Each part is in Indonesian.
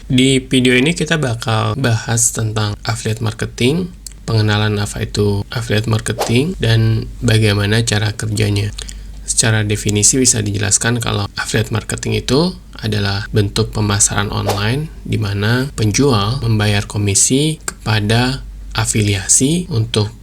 Di video ini kita bakal bahas tentang affiliate marketing, pengenalan apa itu affiliate marketing, dan bagaimana cara kerjanya. Secara definisi bisa dijelaskan kalau affiliate marketing itu adalah bentuk pemasaran online di mana penjual membayar komisi kepada afiliasi untuk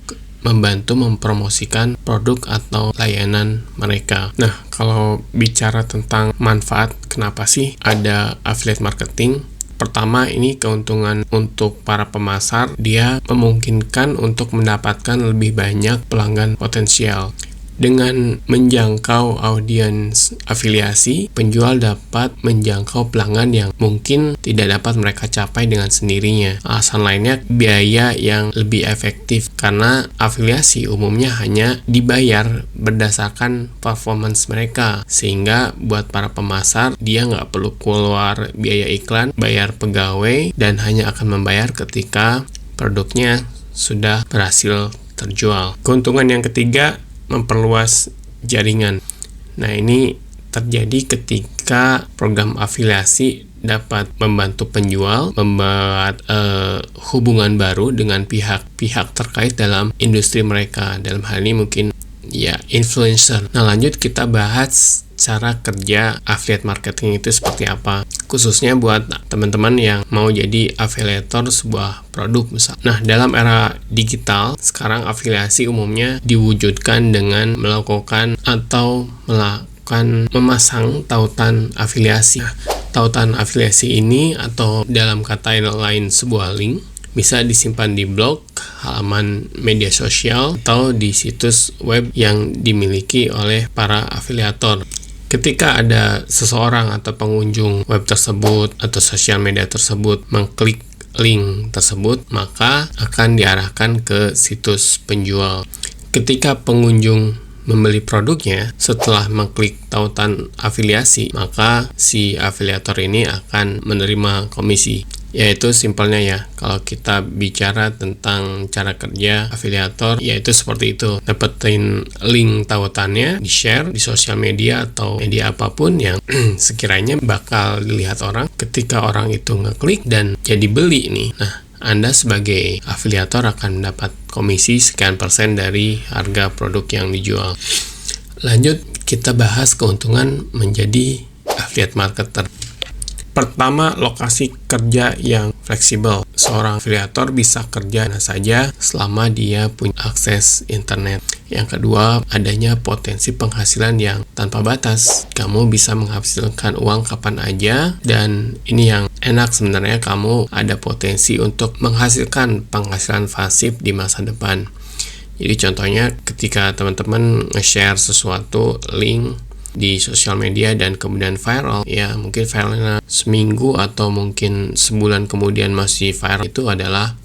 membantu mempromosikan produk atau layanan mereka. Nah, kalau bicara tentang manfaat, kenapa sih ada affiliate marketing? Pertama, ini keuntungan untuk para pemasar, dia memungkinkan untuk mendapatkan lebih banyak pelanggan potensial. Dengan menjangkau audiens afiliasi, penjual dapat menjangkau pelanggan yang mungkin tidak dapat mereka capai dengan sendirinya. Alasan lainnya, biaya yang lebih efektif karena afiliasi umumnya hanya dibayar berdasarkan performance mereka, sehingga buat para pemasar, dia nggak perlu keluar biaya iklan, bayar pegawai, dan hanya akan membayar ketika produknya sudah berhasil terjual. Keuntungan yang ketiga, memperluas jaringan. Nah, ini terjadi ketika program afiliasi dapat membantu penjual membuat hubungan baru dengan pihak-pihak terkait dalam industri mereka. Dalam hal ini mungkin influencer. Nah, lanjut kita bahas cara kerja affiliate marketing itu seperti apa, khususnya buat teman-teman yang mau jadi afiliator sebuah produk misal. Nah, dalam era digital sekarang afiliasi umumnya diwujudkan dengan melakukan memasang tautan afiliasi. Nah, tautan afiliasi ini atau dalam kata lain sebuah link bisa disimpan di blog, halaman media sosial, atau di situs web yang dimiliki oleh para afiliator. Ketika ada seseorang atau pengunjung web tersebut atau sosial media tersebut mengklik link tersebut, maka akan diarahkan ke situs penjual. Ketika pengunjung membeli produknya setelah mengklik tautan afiliasi, maka si afiliator ini akan menerima komisi. Yaitu simpelnya ya, kalau kita bicara tentang cara kerja afiliator, yaitu seperti itu. Dapetin link tautannya, di-share di sosial media atau media apapun yang sekiranya bakal dilihat orang. Ketika orang itu ngeklik dan jadi beli nih, nah, Anda sebagai afiliator akan mendapat komisi sekian persen dari harga produk yang dijual. Lanjut, kita bahas keuntungan menjadi affiliate marketer. Pertama, lokasi kerja yang fleksibel. Seorang afiliator bisa kerja mana saja selama dia punya akses internet. Yang kedua, adanya potensi penghasilan yang tanpa batas. Kamu bisa menghasilkan uang kapan aja, dan ini yang enak sebenarnya, kamu ada potensi untuk menghasilkan penghasilan pasif di masa depan. Jadi contohnya ketika teman-teman nge-share sesuatu link di sosial media dan kemudian viral, ya mungkin viralnya seminggu atau mungkin sebulan kemudian masih viral, itu adalah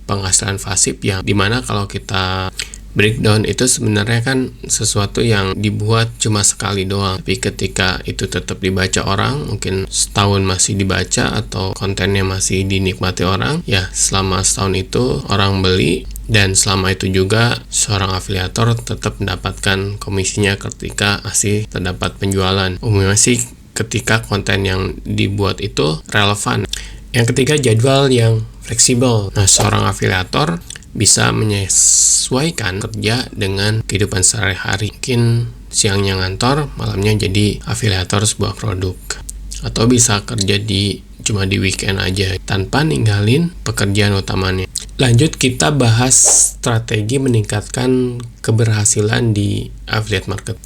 penghasilan pasif yang dimana kalau kita breakdown itu sebenarnya kan sesuatu yang dibuat cuma sekali doang, tapi ketika itu tetap dibaca orang, mungkin setahun masih dibaca atau kontennya masih dinikmati orang, ya selama setahun itu orang beli. Dan selama itu juga seorang afiliator tetap mendapatkan komisinya ketika masih terdapat penjualan. Umumnya sih ketika konten yang dibuat itu relevan. Yang ketiga, jadwal yang fleksibel. Nah, seorang afiliator bisa menyesuaikan kerja dengan kehidupan sehari-hari. Mungkin siangnya ngantor, malamnya jadi afiliator sebuah produk. Atau bisa kerja cuma di weekend aja tanpa ninggalin pekerjaan utamanya. Lanjut, kita bahas strategi meningkatkan keberhasilan di affiliate market.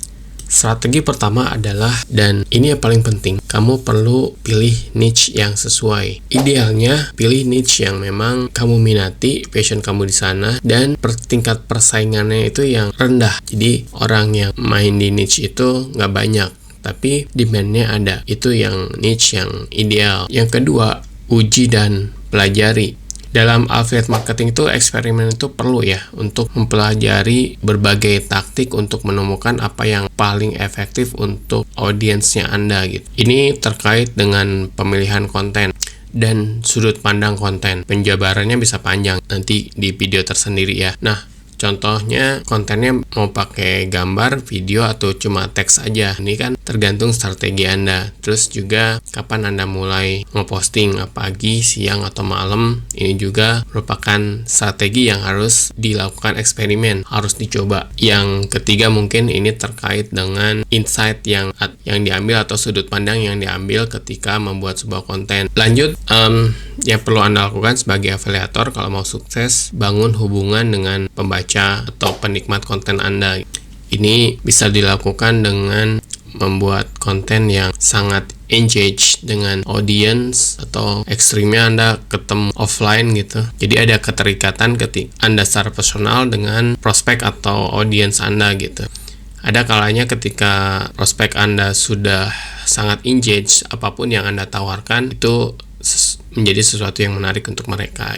Strategi pertama adalah, dan ini yang paling penting, kamu perlu pilih niche yang sesuai. Idealnya pilih niche yang memang kamu minati, passion kamu di sana, dan tingkat persaingannya itu yang rendah. Jadi orang yang main di niche itu nggak banyak, tapi demand-nya ada. Itu yang niche yang ideal. Yang kedua, uji dan pelajari. Dalam affiliate marketing itu eksperimen itu perlu ya, untuk mempelajari berbagai taktik untuk menemukan apa yang paling efektif untuk audiensnya Anda gitu. Ini terkait dengan pemilihan konten dan sudut pandang konten. Penjabarannya bisa panjang nanti di video tersendiri ya. Nah, Contohnya kontennya mau pakai gambar, video, atau cuma teks aja. Ini kan tergantung strategi Anda. Terus juga kapan Anda mulai ngeposting, pagi, siang, atau malam. Ini juga merupakan strategi yang harus dilakukan eksperimen, harus dicoba. Yang ketiga mungkin ini terkait dengan insight yang diambil atau sudut pandang yang diambil ketika membuat sebuah konten. Lanjut, yang perlu Anda lakukan sebagai afiliator kalau mau sukses, bangun hubungan dengan pembaca atau penikmat konten Anda. Ini bisa dilakukan dengan membuat konten yang sangat engage dengan audience, atau ekstrimnya Anda ketemu offline gitu. Jadi ada keterikatan ketika Anda secara personal dengan prospek atau audience Anda gitu. Ada kalanya ketika prospek Anda sudah sangat engage, apapun yang Anda tawarkan itu menjadi sesuatu yang menarik untuk mereka.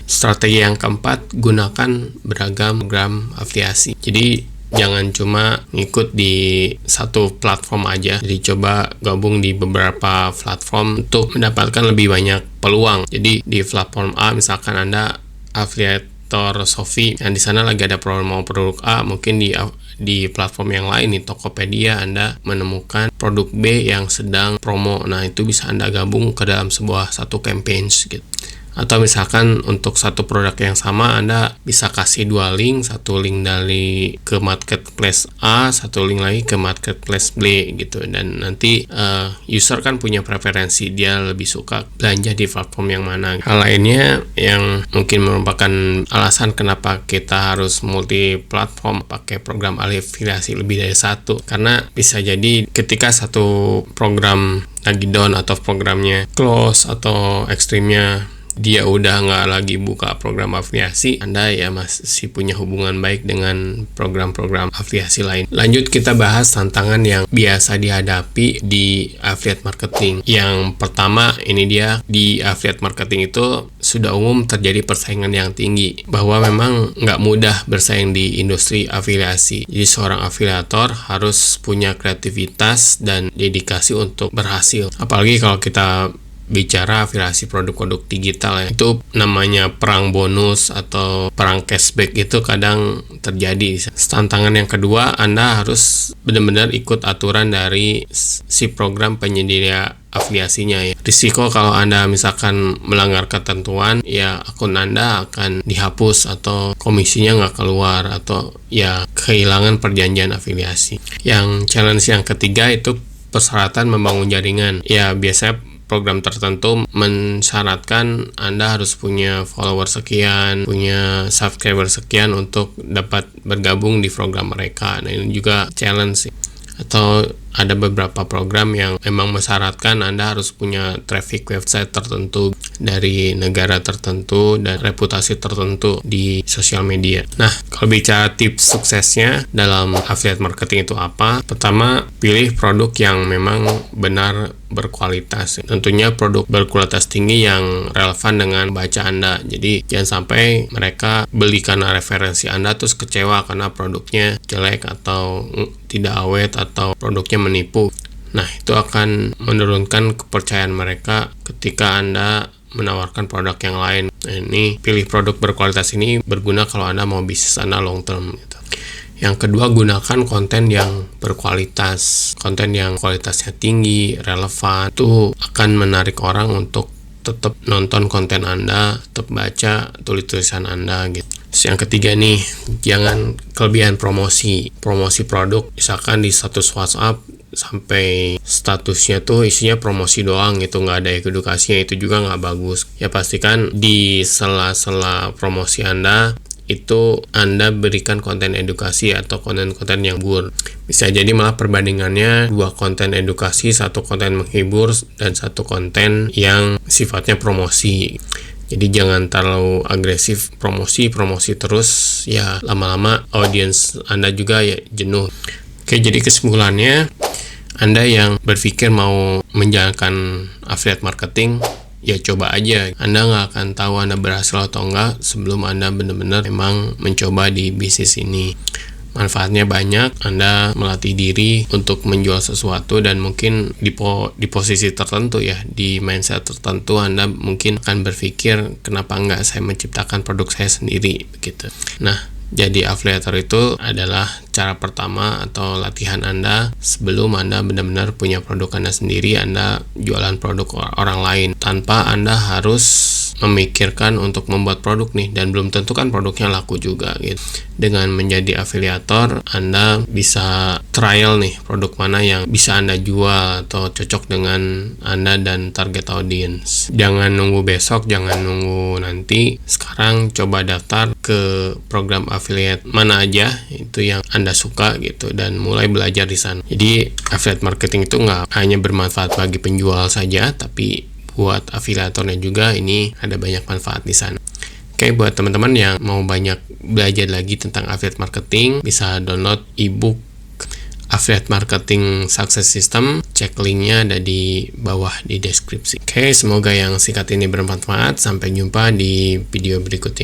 Strategi yang keempat, gunakan beragam program afiliasi. Jadi jangan cuma ngikut di satu platform aja. Jadi coba gabung di beberapa platform untuk mendapatkan lebih banyak peluang. Jadi di platform A misalkan Anda afiliator Shopee, yang di sana lagi ada promo produk A, mungkin di platform yang lain, di Tokopedia, Anda menemukan produk B yang sedang promo. Nah, itu bisa Anda gabung ke dalam satu campaign gitu. Atau misalkan untuk satu produk yang sama Anda bisa kasih dua link, satu link dari ke marketplace A, satu link lagi ke marketplace B gitu. Dan nanti user kan punya preferensi, dia lebih suka belanja di platform yang mana. Hal lainnya yang mungkin merupakan alasan kenapa kita harus multi platform, pakai program afiliasi lebih dari satu, karena bisa jadi ketika satu program lagi down atau programnya close atau ekstrimnya dia udah nggak lagi buka program afiliasi, Anda ya masih punya hubungan baik dengan program-program afiliasi lain. Lanjut, kita bahas tantangan yang biasa dihadapi di affiliate marketing. Yang pertama, ini dia, di affiliate marketing itu sudah umum terjadi persaingan yang tinggi, bahwa memang nggak mudah bersaing di industri afiliasi. Jadi seorang afiliator harus punya kreativitas dan dedikasi untuk berhasil. Apalagi kalau kita bicara afiliasi produk-produk digital ya, itu namanya perang bonus atau perang cashback, itu kadang terjadi. Tantangan yang kedua, Anda harus benar-benar ikut aturan dari si program penyedia afiliasinya ya. Risiko kalau Anda misalkan melanggar ketentuan, ya akun Anda akan dihapus atau komisinya nggak keluar, atau ya kehilangan perjanjian afiliasi. Yang challenge yang ketiga itu persyaratan membangun jaringan. Ya, biasanya program tertentu mensyaratkan Anda harus punya follower sekian, punya subscriber sekian untuk dapat bergabung di program mereka. Nah, ini juga challenge sih. Atau ada beberapa program yang memang mensyaratkan Anda harus punya traffic website tertentu dari negara tertentu dan reputasi tertentu di sosial media. Nah, kalau bicara tips suksesnya dalam affiliate marketing itu apa? Pertama, pilih produk yang memang benar berkualitas. Tentunya produk berkualitas tinggi yang relevan dengan baca Anda. Jadi jangan sampai mereka beli karena referensi Anda terus kecewa karena produknya jelek atau tidak awet atau produknya menipu. Nah, itu akan menurunkan kepercayaan mereka ketika Anda menawarkan produk yang lain. Nah, ini pilih produk berkualitas ini berguna kalau Anda mau bisnis Anda long term gitu. Yang kedua, gunakan konten yang berkualitas. Konten yang kualitasnya tinggi, relevan, itu akan menarik orang untuk tetap nonton konten Anda, tetap baca tulisan Anda gitu. Terus yang ketiga nih, jangan kelebihan promosi produk. Misalkan di status WhatsApp sampai statusnya tuh isinya promosi doang gitu, nggak ada edukasinya, itu juga nggak bagus. Ya, pastikan di sela-sela promosi Anda itu Anda berikan konten edukasi atau konten-konten yang menghibur. Bisa jadi malah perbandingannya 2 konten edukasi, 1 konten menghibur, dan 1 konten yang sifatnya promosi. Jadi jangan terlalu agresif promosi terus, ya lama-lama audiens Anda juga ya jenuh. Oke, jadi kesimpulannya, Anda yang berpikir mau menjalankan affiliate marketing, ya coba aja. Anda nggak akan tahu Anda berhasil atau enggak sebelum Anda benar-benar memang mencoba di bisnis ini. Manfaatnya banyak. Anda melatih diri untuk menjual sesuatu, dan mungkin di posisi tertentu ya, di mindset tertentu Anda mungkin akan berpikir, kenapa enggak saya menciptakan produk saya sendiri begitu. Nah, Jadi afiliator itu adalah cara pertama atau latihan Anda sebelum Anda benar-benar punya produk Anda sendiri, Anda jualan produk orang lain tanpa Anda harus memikirkan untuk membuat produk nih, dan belum tentu kan produknya laku juga gitu. Dengan menjadi afiliator, Anda bisa trial nih produk mana yang bisa Anda jual atau cocok dengan Anda dan target audience. Jangan nunggu besok, jangan nunggu nanti. Sekarang coba daftar ke program affiliate mana aja itu yang Anda suka gitu, dan mulai belajar di sana. Jadi affiliate marketing itu nggak hanya bermanfaat bagi penjual saja, tapi buat afiliatornya juga ini ada banyak manfaat di sana. Oke, buat teman-teman yang mau banyak belajar lagi tentang affiliate marketing, bisa download ebook Affiliate Marketing Success System. Cek linknya ada di bawah di deskripsi. Oke, semoga yang singkat ini bermanfaat. Sampai jumpa di video berikutnya.